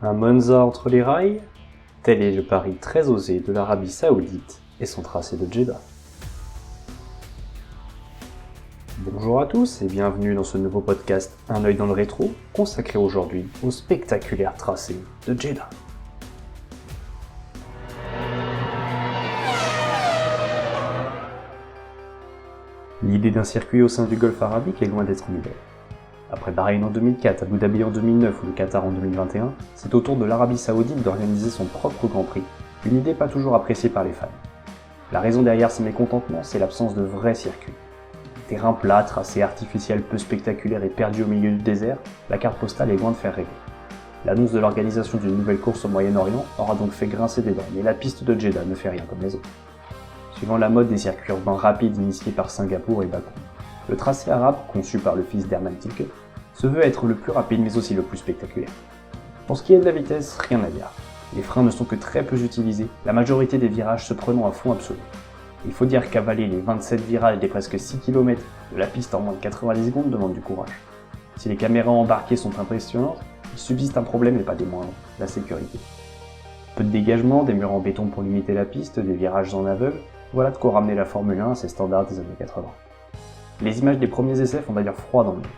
Un Monza entre les rails? Tel est le pari très osé de l'Arabie Saoudite et son tracé de Jeddah. Bonjour à tous et bienvenue dans ce nouveau podcast Un œil dans le rétro, consacré aujourd'hui au spectaculaire tracé de Jeddah. L'idée d'un circuit au sein du Golfe arabique est loin d'être nouvelle. Après Bahreïn en 2004, Abu Dhabi en 2009 ou le Qatar en 2021, c'est au tour de l'Arabie Saoudite d'organiser son propre Grand Prix, une idée pas toujours appréciée par les fans. La raison derrière ces mécontentements, c'est l'absence de vrais circuits. Terrain plat, tracé artificiel peu spectaculaire et perdu au milieu du désert, la carte postale est loin de faire rêver. L'annonce de l'organisation d'une nouvelle course au Moyen-Orient aura donc fait grincer des dents, mais la piste de Jeddah ne fait rien comme les autres. Suivant la mode des circuits urbains rapides initiés par Singapour et Bakou, le tracé arabe, conçu par le fils d'Herman Tilke, se veut être le plus rapide mais aussi le plus spectaculaire. Pour ce qui est de la vitesse, rien à dire. Les freins ne sont que très peu utilisés, la majorité des virages se prenant à fond absolu. Il faut dire qu'avaler les 27 virages des presque 6 km de la piste en moins de 90 secondes demande du courage. Si les caméras embarquées sont impressionnantes, il subsiste un problème et pas des moindres, la sécurité. Peu de dégagement, des murs en béton pour limiter la piste, des virages en aveugle, voilà de quoi ramener la Formule 1 à ses standards des années 80. Les images des premiers essais font d'ailleurs froid dans le dos.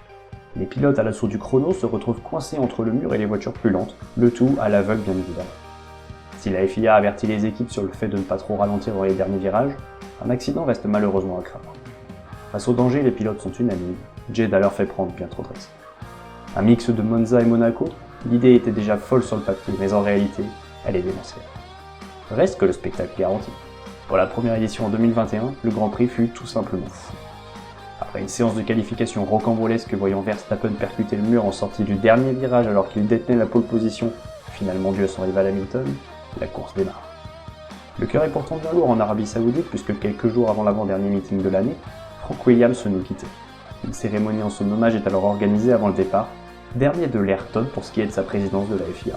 Les pilotes à l'assaut du chrono se retrouvent coincés entre le mur et les voitures plus lentes, le tout à l'aveugle bien évidemment. Si la FIA avertit les équipes sur le fait de ne pas trop ralentir dans les derniers virages, un accident reste malheureusement à craindre. Face au danger, les pilotes sont unanimes, Jeddah leur fait prendre bien trop de risques. Un mix de Monza et Monaco, l'idée était déjà folle sur le papier, mais en réalité, elle est démentielle. Reste que le spectacle garanti. Pour la première édition en 2021, le Grand Prix fut tout simplement fou. Après une séance de qualification rocambolesque voyant Verstappen percuter le mur en sortie du dernier virage alors qu'il détenait la pole position, finalement dû à son rival Hamilton, la course démarre. Le cœur est pourtant bien lourd en Arabie Saoudite puisque quelques jours avant l'avant-dernier meeting de l'année, Frank Williams nous quittait. Une cérémonie en son hommage est alors organisée avant le départ, dernier de l'Ayrton pour ce qui est de sa présidence de la FIA.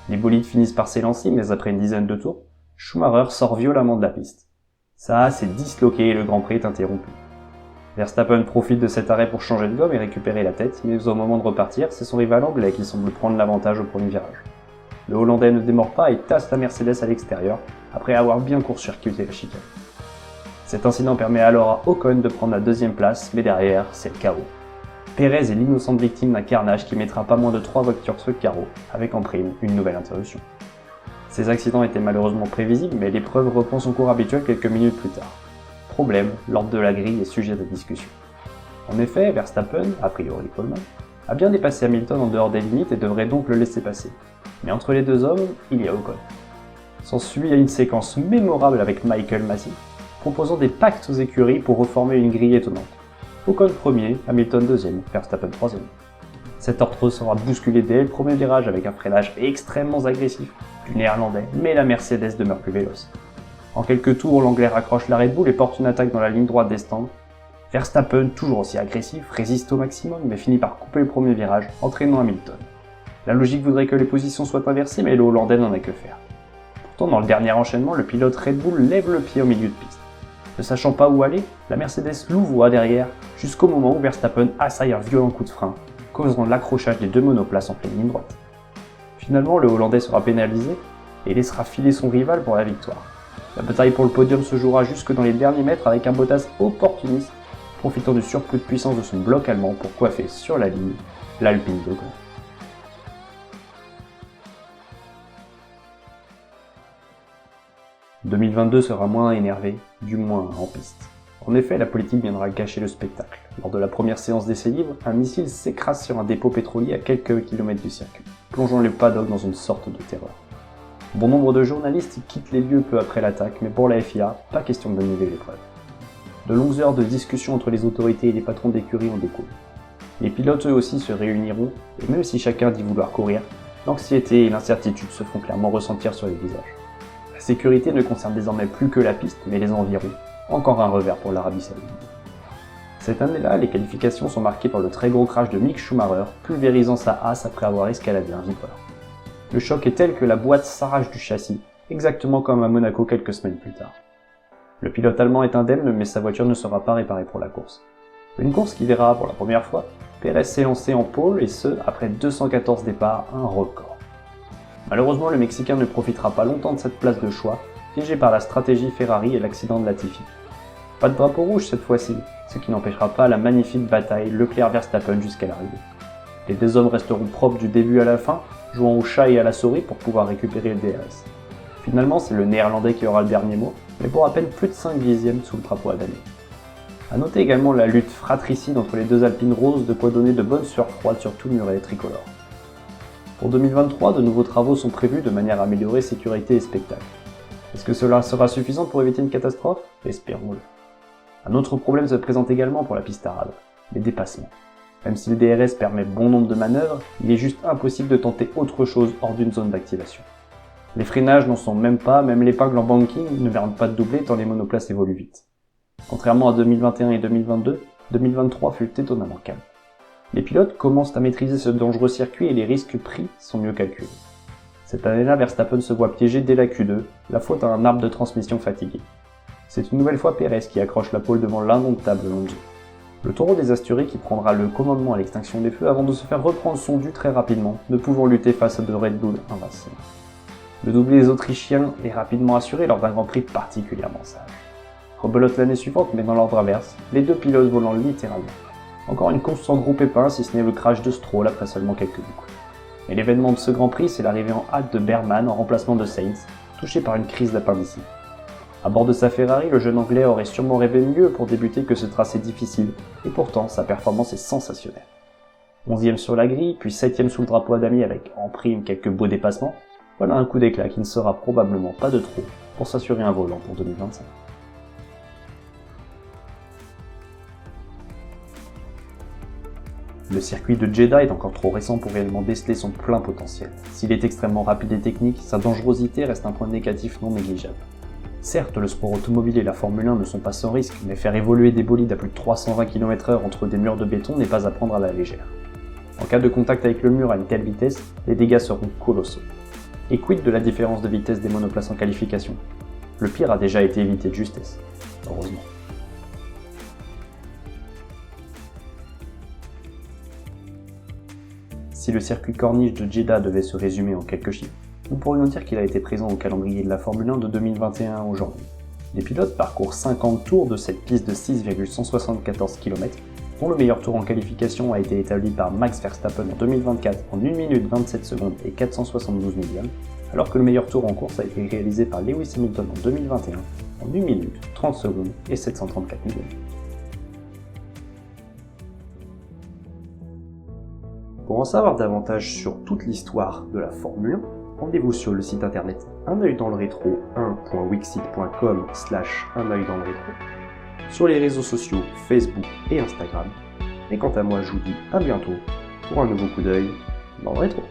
Les bolides finissent par s'élancer mais après une dizaine de tours, Schumacher sort violemment de la piste. Ça s'est disloqué et le Grand Prix est interrompu. Verstappen profite de cet arrêt pour changer de gomme et récupérer la tête, mais au moment de repartir, c'est son rival anglais qui semble prendre l'avantage au premier virage. Le Hollandais ne démord pas et tasse la Mercedes à l'extérieur, après avoir bien court-circuité la chicane. Cet incident permet alors à Ocon de prendre la deuxième place, mais derrière, c'est le chaos. Pérez est l'innocente victime d'un carnage qui mettra pas moins de 3 voitures sur le carreau, avec en prime une nouvelle interruption. Ces accidents étaient malheureusement prévisibles, mais l'épreuve reprend son cours habituel quelques minutes plus tard. Problème, l'ordre de la grille est sujet de discussion. En effet, Verstappen, a priori Coleman, a bien dépassé Hamilton en dehors des limites et devrait donc le laisser passer. Mais entre les deux hommes, il y a Ocon. S'ensuit une séquence mémorable avec Michael Masi, proposant des pactes aux écuries pour reformer une grille étonnante. Ocon premier, Hamilton deuxième, Verstappen troisième. Cet ordre sera bousculé dès le premier virage avec un freinage extrêmement agressif du néerlandais, mais la Mercedes demeure plus véloce. En quelques tours, l'anglais raccroche la Red Bull et porte une attaque dans la ligne droite des stands. Verstappen, toujours aussi agressif, résiste au maximum mais finit par couper le premier virage, entraînant Hamilton. La logique voudrait que les positions soient inversées, mais le Hollandais n'en a que faire. Pourtant, dans le dernier enchaînement, le pilote Red Bull lève le pied au milieu de piste. Ne sachant pas où aller, la Mercedes louvoie derrière, jusqu'au moment où Verstappen assaille un violent coup de frein, causant l'accrochage des deux monoplaces en pleine ligne droite. Finalement, le Hollandais sera pénalisé et laissera filer son rival pour la victoire. La bataille pour le podium se jouera jusque dans les derniers mètres avec un Bottas opportuniste, profitant du surplus de puissance de son bloc allemand pour coiffer sur la ligne l'Alpine de Ocon. « 2022 sera moins énervé, du moins en piste. En effet, la politique viendra gâcher le spectacle. Lors de la première séance d'essai libre, un missile s'écrase sur un dépôt pétrolier à quelques kilomètres du circuit, plongeant les paddocks dans une sorte de terreur. Bon nombre de journalistes quittent les lieux peu après l'attaque, mais pour la FIA, pas question de d'annuler l'épreuve. De longues heures de discussion entre les autorités et les patrons d'écurie en découlent. Les pilotes eux aussi se réuniront, et même si chacun dit vouloir courir, l'anxiété et l'incertitude se font clairement ressentir sur les visages. La sécurité ne concerne désormais plus que la piste, mais les environs. Encore un revers pour l'Arabie Saoudite. Cette année-là, les qualifications sont marquées par le très gros crash de Mick Schumacher, pulvérisant sa Haas après avoir escaladé un Viper. Le choc est tel que la boîte s'arrache du châssis, exactement comme à Monaco quelques semaines plus tard. Le pilote allemand est indemne, mais sa voiture ne sera pas réparée pour la course. Une course qui verra, pour la première fois, Pérez s'est lancé en pole, et ce, après 214 départs, un record. Malheureusement, le Mexicain ne profitera pas longtemps de cette place de choix, piégé par la stratégie Ferrari et l'accident de Latifi. Pas de drapeau rouge cette fois-ci, ce qui n'empêchera pas la magnifique bataille Leclerc-Verstappen jusqu'à l'arrivée. Les deux hommes resteront propres du début à la fin, jouant au chat et à la souris pour pouvoir récupérer le DRS. Finalement, c'est le Néerlandais qui aura le dernier mot, mais pour à peine plus de 5 dixièmes sous le drapeau adamé. A noter également la lutte fratricide entre les deux Alpines roses, de quoi donner de bonnes sueurs froides sur tout le muret tricolore. Pour 2023, de nouveaux travaux sont prévus de manière à améliorer sécurité et spectacle. Est-ce que cela sera suffisant pour éviter une catastrophe? Espérons-le. Un autre problème se présente également pour la piste arabe, les dépassements. Même si le DRS permet bon nombre de manœuvres, il est juste impossible de tenter autre chose hors d'une zone d'activation. Les freinages n'en sont même pas, même l'épingle en banking ne mérite pas de doubler tant les monoplaces évoluent vite. Contrairement à 2021 et 2022, 2023 fut étonnamment calme. Les pilotes commencent à maîtriser ce dangereux circuit et les risques pris sont mieux calculés. Cette année-là, Verstappen se voit piégé dès la Q2, la faute à un arbre de transmission fatigué. C'est une nouvelle fois Pérez qui accroche la pole devant l'indomptable Alonso. Le taureau des Asturies qui prendra le commandement à l'extinction des feux avant de se faire reprendre son dû très rapidement, ne pouvant lutter face à de Red Bull invincibles. Le doublé des Autrichiens est rapidement assuré lors d'un Grand Prix particulièrement sage. Rebelote l'année suivante mais dans l'ordre inverse, les deux pilotes volant littéralement. Encore une course sans gros pépins si ce n'est le crash de Stroll après seulement quelques boucles. Mais l'événement de ce Grand Prix, c'est l'arrivée en hâte de Berman en remplacement de Sainz, touché par une crise d'appendicite. À bord de sa Ferrari, le jeune Anglais aurait sûrement rêvé mieux pour débuter que ce tracé difficile, et pourtant sa performance est sensationnelle. 11e sur la grille, puis 7e sous le drapeau adamé avec en prime quelques beaux dépassements, voilà un coup d'éclat qui ne sera probablement pas de trop pour s'assurer un volant pour 2025. Le circuit de Jeddah est encore trop récent pour réellement déceler son plein potentiel. S'il est extrêmement rapide et technique, sa dangerosité reste un point négatif non négligeable. Certes, le sport automobile et la Formule 1 ne sont pas sans risque, mais faire évoluer des bolides à plus de 320 km/h entre des murs de béton n'est pas à prendre à la légère. En cas de contact avec le mur à une telle vitesse, les dégâts seront colossaux. Et quid de la différence de vitesse des monoplaces en qualification? Le pire a déjà été évité de justesse, heureusement. Si le circuit corniche de Jeddah devait se résumer en quelques chiffres, nous pourrions dire qu'il a été présent au calendrier de la Formule 1 de 2021 aujourd'hui. Les pilotes parcourent 50 tours de cette piste de 6,174 km, dont le meilleur tour en qualification a été établi par Max Verstappen en 2024 en 1 minute 27 secondes et 472 millièmes, alors que le meilleur tour en course a été réalisé par Lewis Hamilton en 2021 en 1 minute 30 secondes et 734 millièmes. Pour en savoir davantage sur toute l'histoire de la Formule 1, rendez-vous sur le site internet unoeildanslerétro 1.wixit.com/unoeildanslerétro, sur les réseaux sociaux Facebook et Instagram. Et quant à moi, je vous dis à bientôt pour un nouveau coup d'œil dans le rétro.